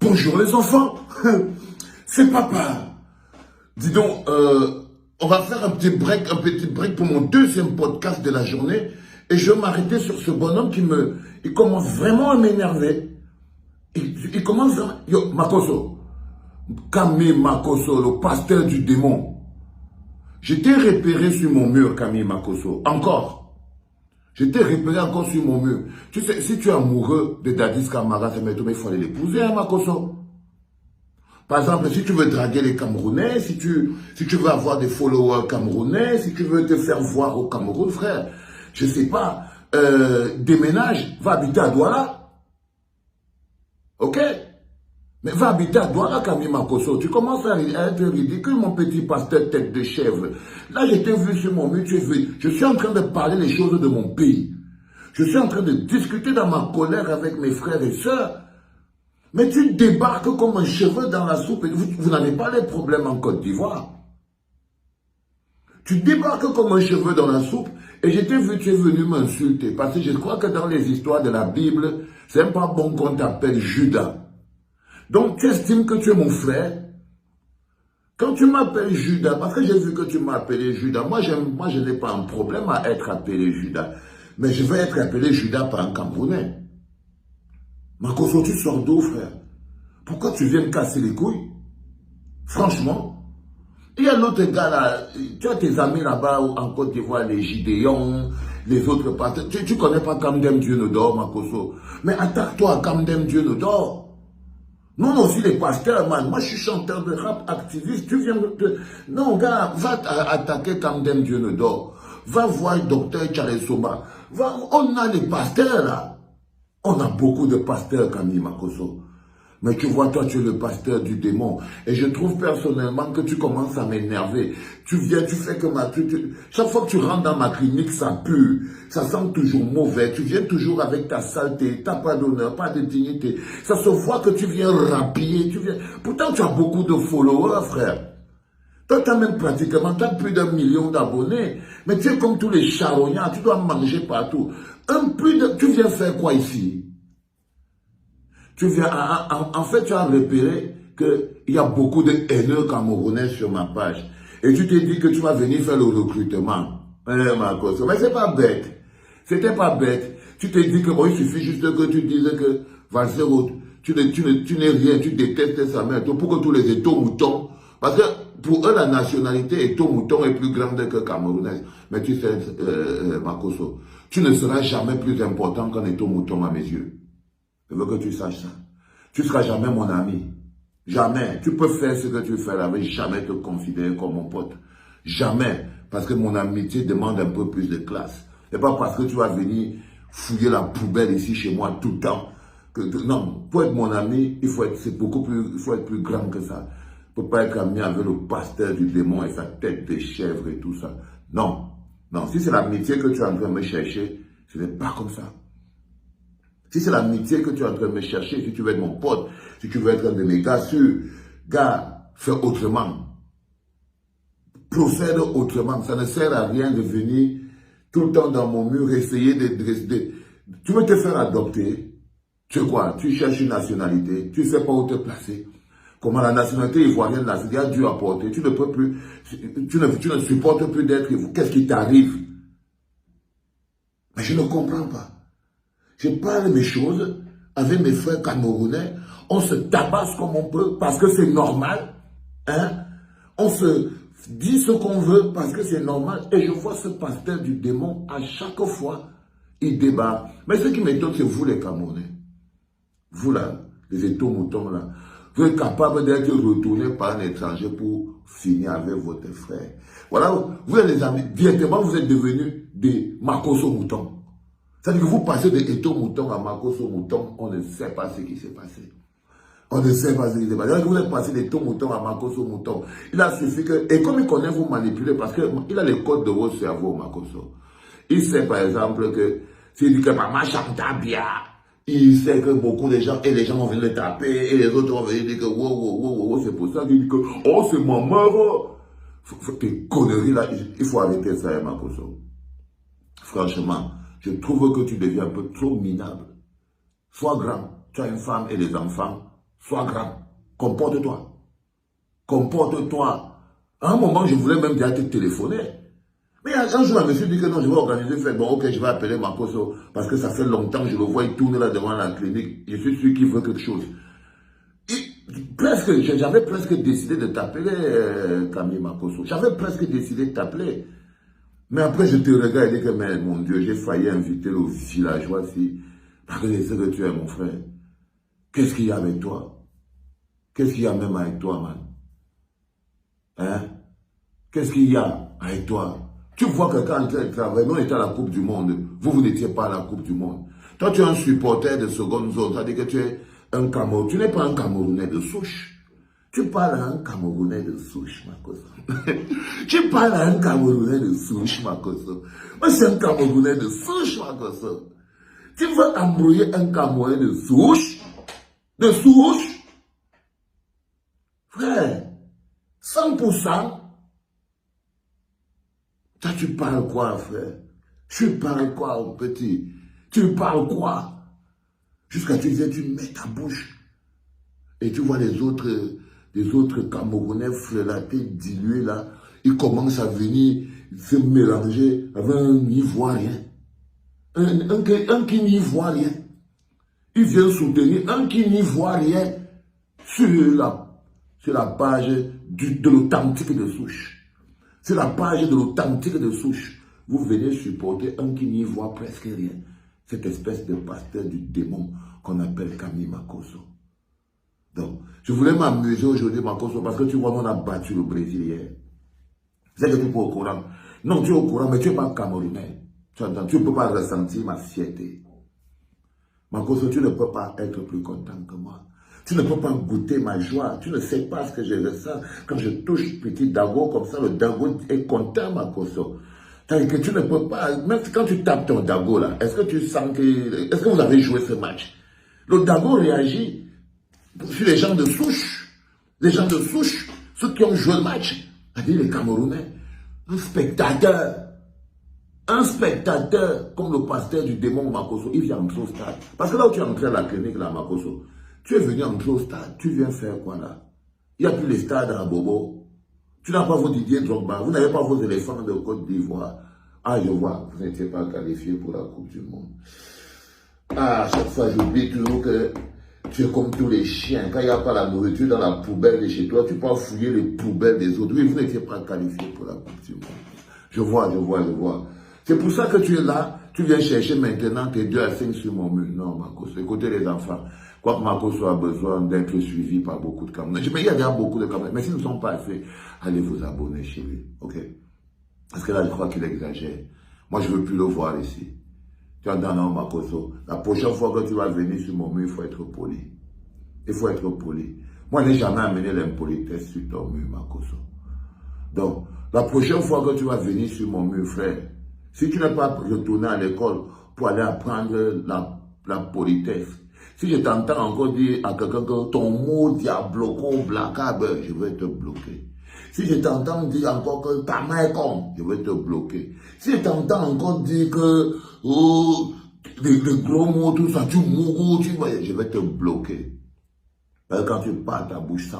Bonjour les enfants, c'est papa. Dis donc, on va faire un petit break pour mon deuxième podcast de la journée. Et je vais m'arrêter sur ce bonhomme il commence vraiment à m'énerver. Il commence vraiment, yo, Makoso, Camille Makoso, le pasteur du démon. J'étais repéré sur mon mur, Camille Makoso, encore. J'étais repéré encore sur mon mur. Tu sais, si tu es amoureux de Dadis Camara, il faut aller l'épouser, hein, Makoso. Par exemple, si tu veux draguer les Camerounais, si tu veux avoir des followers camerounais, si tu veux te faire voir au Cameroun, frère, je sais pas, déménage, va habiter à Douala. Ok? Mais va habiter à Douala, Camille Makoso. Tu commences à être ridicule, mon petit pasteur tête de chèvre. Là, je t'ai vu sur mon mur, je suis en train de parler les choses de mon pays. Je suis en train de discuter dans ma colère avec mes frères et sœurs. Mais tu débarques comme un cheveu dans la soupe et vous n'avez pas les problèmes en Côte d'Ivoire. Tu débarques comme un cheveu dans la soupe et je t'ai vu, tu es venu m'insulter. Parce que je crois que dans les histoires de la Bible, c'est même pas bon qu'on t'appelle Judas. Donc tu estimes que tu es mon frère. Quand tu m'appelles Judas, parce que j'ai vu que tu m'as appelé Judas, moi je n'ai pas un problème à être appelé Judas. Mais je vais être appelé Judas par un Camerounais. Makoso, tu sors d'où, frère? Pourquoi tu viens me casser les couilles? Franchement. Il y a l'autre gars là, tu as tes amis là-bas en Côte d'Ivoire, les Gideon, les autres pasteurs. Tu connais pas Kamdem Dieu ne dort, Makoso. Mais attaque-toi à Kamdem Dieu ne dort. Non, aussi les pasteurs, man. Moi, je suis chanteur de rap, activiste. Tu viens de... Non, gars, va attaquer Kamdem Dieu ne dort. Va voir le docteur Charles Soba. On a les pasteurs là. On a beaucoup de pasteurs, Camille Makoso. Mais tu vois, toi, tu es le pasteur du démon. Et je trouve personnellement que tu commences à m'énerver. Tu viens, tu fais que chaque fois que tu rentres dans ma clinique, ça pue. Ça sent toujours mauvais. Tu viens toujours avec ta saleté. Tu n'as pas d'honneur, pas de dignité. Ça se voit que tu viens rapiller. Pourtant, tu as beaucoup de followers, frère. Toi, tu as même pratiquement, tu as plus d'1 million d'abonnés. Mais tu es comme tous les charognards. Tu dois manger partout. Tu viens faire quoi ici? En fait, tu as repéré qu'il y a beaucoup de haineux camerounais sur ma page. Et tu t'es dit que tu vas venir faire le recrutement. Mais c'est pas bête. C'était pas bête. Tu t'es dit que bon, il suffit juste que tu dises que tu n'es rien, tu détestes sa mère. Pour que tous les étaux-moutons, parce que pour eux, la nationalité étaux-mouton est plus grande que camerounaise. Mais tu sais, Makoso, tu ne seras jamais plus important qu'un étaux-mouton à mes yeux. Je veux que tu saches ça. Tu ne seras jamais mon ami. Jamais. Tu peux faire ce que tu fais là, mais jamais te considérer comme mon pote. Jamais. Parce que mon amitié demande un peu plus de classe. C'est pas parce que tu vas venir fouiller la poubelle ici chez moi tout le temps. Non, pour être mon ami, il faut être plus grand que ça. Il ne faut pas être ami avec le pasteur du démon et sa tête de chèvre et tout ça. Non. Non, si c'est l'amitié que tu es en train de me chercher, ce n'est pas comme ça. Si c'est l'amitié que tu es en train de me chercher, si tu veux être mon pote, si tu veux être un de mes gars sûrs, gars, fais autrement. Procède autrement. Ça ne sert à rien de venir tout le temps dans mon mur, essayer de... Tu veux te faire adopter. Tu sais quoi? Tu cherches une nationalité. Tu ne sais pas où te placer. Comment la nationalité ivoirienne, il y a dû apporter. Tu ne peux plus... Tu ne supportes plus d'être... Qu'est-ce qui t'arrive? Mais je ne comprends pas. Je parle mes choses avec mes frères camerounais. On se tabasse comme on peut parce que c'est normal. Hein? On se dit ce qu'on veut parce que c'est normal. Et je vois ce pasteur du démon à chaque fois, il débat. Mais ce qui m'étonne, c'est vous les Camerounais. Vous là, les étaux-moutons là. Vous êtes capable d'être retourné par un étranger pour finir avec votre frère. Voilà, vous êtes les amis. Directement, vous êtes devenus des Makoso-moutons. C'est-à-dire que vous passez de étaux-moutons à Makoso-moutons, on ne sait pas ce qui s'est passé. On ne sait pas ce qui s'est passé. Vous êtes passé d'étaux-moutons à Makoso-moutons. Il a suffi que... Et comme il connaît vous manipuler, parce qu'il a les codes de votre cerveau, Makoso. Il sait par exemple que s'il dit que maman chante bien, il sait que beaucoup de gens, et les gens vont venir le taper, et les autres vont venir dire que wow, c'est pour ça qu'il dit que oh, c'est maman. Tes conneries là, il faut arrêter ça, Makoso. Franchement. Je trouve que tu deviens un peu trop minable. Sois grand, tu as une femme et des enfants, Sois grand. Comporte-toi. Comporte-toi. À un moment, je voulais même déjà te téléphoner. Mais un jour, je me suis dit que non, je vais organiser, faire bon, ok, je vais appeler Makoso, parce que ça fait longtemps que je le vois, il tourne là devant la clinique. Je suis sûr qu'il veut quelque chose. J'avais presque décidé de t'appeler, Camille Makoso. J'avais presque décidé de t'appeler. Mais après, je te regarde et dis que, mais mon Dieu, j'ai failli inviter le villageois ici. Parce que je sais que tu es mon frère. Qu'est-ce qu'il y a avec toi? Qu'est-ce qu'il y a même avec toi, man? Hein? Qu'est-ce qu'il y a avec toi? Tu vois que quand tu travailles, nous on était à la Coupe du Monde. Vous n'étiez pas à la Coupe du Monde. Toi, tu es un supporter de seconde zone. C'est-à-dire que tu es un Camerounais. Tu n'es pas un Camerounais de souche. Tu parles à un Camerounais de souche, Makoso. Tu parles à un Camerounais de souche, Makoso. Moi, c'est un Camerounais de souche, Makoso. Tu veux embrouiller un Camerounais de souche? De souche? Frère, 100%. Toi, tu parles quoi, frère? Tu parles quoi, mon petit? Tu parles quoi? Jusqu'à tu disais, tu mets ta bouche. Et tu vois les autres Camerounais frelatés, dilués là, ils commencent à venir se mélanger avec un Ivoirien. Un qui n'y voit rien. Il vient soutenir un qui n'y voit rien sur la page de l'authentique de souche. C'est la page de l'authentique de souche. Vous venez supporter un qui n'y voit presque rien. Cette espèce de pasteur du démon qu'on appelle Camille Makoso. Donc, je voulais m'amuser aujourd'hui, Makoso, parce que tu vois, on a battu le Brésil hier. C'est que tu es au courant. Non, tu es au courant, mais tu n'es pas Camerounais. Tu entends, tu ne peux pas ressentir ma fierté. Makoso, tu ne peux pas être plus content que moi. Tu ne peux pas goûter ma joie. Tu ne sais pas ce que je ressens quand je touche petit Dago comme ça. Le Dago est content, Makoso. C'est-à-dire que tu ne peux pas, même quand tu tapes ton Dago là, est-ce que tu sens que, est-ce que vous avez joué ce match? Le Dago réagit sur les gens de souche. Les gens de souche, ceux qui ont joué le match, c'est-à-dire les Camerounais. Un spectateur comme le pasteur du démon Makoso, il vient entrer au stade. Parce que là où tu es entré à la clinique, là, Makoso, tu es venu entrer au stade, tu viens faire quoi là? Il n'y a plus les stades à Bobo. Tu n'as pas vos Didier Drogba, vous n'avez pas vos éléphants de Côte d'Ivoire. Ah, je vois, vous n'étiez pas qualifié pour la Coupe du Monde. Ah, à chaque fois, j'oublie toujours que tu es comme tous les chiens. Quand il n'y a pas la nourriture dans la poubelle de chez toi, tu peux fouiller les poubelles des autres. Oui, vous n'étiez pas qualifié pour la Coupe du Monde. Je vois. C'est pour ça que tu es là, tu viens chercher maintenant tes 2 à 5 sur mon mur. Non, Makoso, écoutez les enfants. Quoique Makoso a besoin d'être suivi par beaucoup de Camerounais. Mais il y a déjà beaucoup de Camerounais. Mais s'ils ne sont pas faits, allez vous abonner chez lui. Ok? Parce que là, je crois qu'il exagère. Moi, je ne veux plus le voir ici. Tu entends, non, Makoso? La prochaine fois que tu vas venir sur mon mur, il faut être poli. Il faut être poli. Moi, je n'ai jamais amené l'impolitesse sur ton mur, Makoso. Donc, la prochaine fois que tu vas venir sur mon mur, frère, si tu n'es pas retourné à l'école pour aller apprendre la politesse, si je t'entends encore dire à quelqu'un que ton mot diabloco blacable, je vais te bloquer. Si je t'entends dire encore que ta main est con, je vais te bloquer. Si je t'entends encore dire que les gros mots, tout ça, tu mourras, je vais te bloquer. Parce que quand tu parles, ta bouche sent.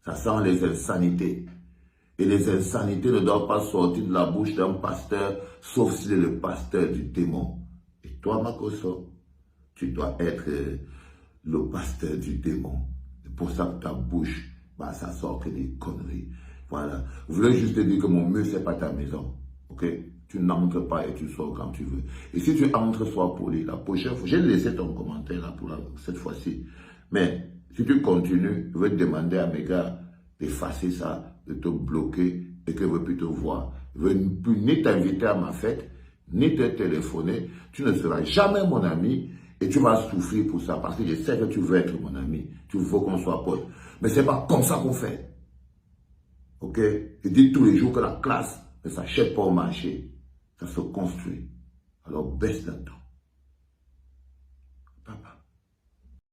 Ça sent les insanités. Et les insanités ne doivent pas sortir de la bouche d'un pasteur, sauf s'il est le pasteur du démon. Et toi, Makoso, tu dois être le pasteur du démon. C'est pour ça que ta bouche, ça sort que des conneries. Voilà. Je voulais juste te dire que mon mur, c'est pas ta maison. Ok? Tu n'entres pas et tu sors quand tu veux. Et si tu entres, sois poli. La prochaine fois, j'ai laissé ton commentaire là pour cette fois-ci. Mais si tu continues, je vais te demander à mes gars d'effacer ça, de te bloquer et que je ne veux plus te voir. Je ne veux plus ni t'inviter à ma fête, ni te téléphoner. Tu ne seras jamais mon ami et tu vas souffrir pour ça parce que je sais que tu veux être mon ami. Tu veux qu'on soit potes. Mais ce n'est pas comme ça qu'on fait. Ok? Je dis tous les jours que la classe ne s'achète pas au marché. Ça se construit. Alors baisse d'un ton.